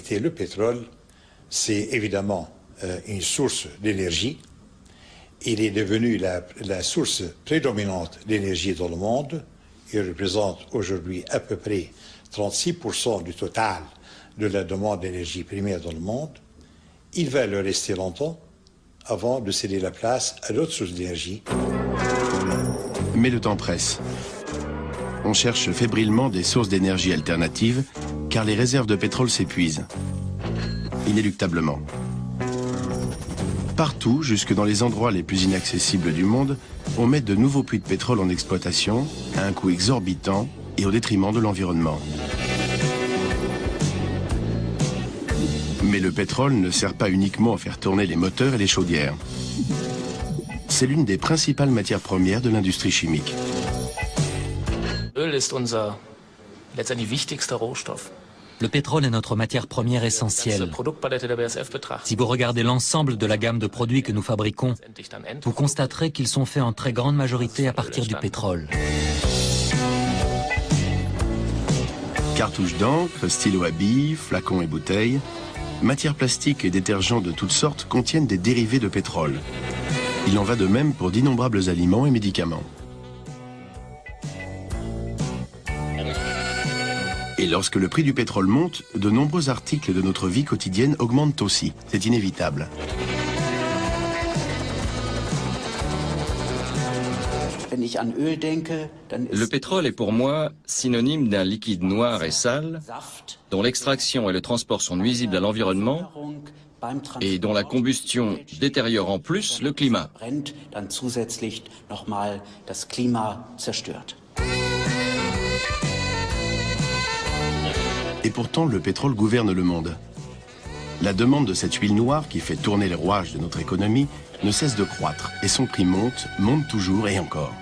réalité, le pétrole, c'est évidemment une source d'énergie. Il est devenu la source prédominante d'énergie dans le monde. Il représente aujourd'hui à peu près 36% du total de la demande d'énergie primaire dans le monde. Il va le rester longtemps avant de céder la place à d'autres sources d'énergie. Mais le temps presse. On cherche fébrilement des sources d'énergie alternatives car les réserves de pétrole s'épuisent, inéluctablement. Partout, jusque dans les endroits les plus inaccessibles du monde, on met de nouveaux puits de pétrole en exploitation à un coût exorbitant et au détriment de l'environnement. Mais le pétrole ne sert pas uniquement à faire tourner les moteurs et les chaudières. C'est l'une des principales matières premières de l'industrie chimique. Öl ist unser letztendlich wichtigster Rohstoff. Le pétrole est notre matière première essentielle. Si vous regardez l'ensemble de la gamme de produits que nous fabriquons, vous constaterez qu'ils sont faits en très grande majorité à partir du pétrole. Cartouches d'encre, stylos à billes, flacons et bouteilles, matières plastiques et détergents de toutes sortes contiennent des dérivés de pétrole. Il en va de même pour d'innombrables aliments et médicaments. Et lorsque le prix du pétrole monte, de nombreux articles de notre vie quotidienne augmentent aussi. C'est inévitable. Le pétrole est pour moi synonyme d'un liquide noir et sale, dont l'extraction et le transport sont nuisibles à l'environnement et dont la combustion détériore en plus le climat. Et pourtant, le pétrole gouverne le monde. La demande de cette huile noire qui fait tourner les rouages de notre économie ne cesse de croître et son prix monte toujours et encore.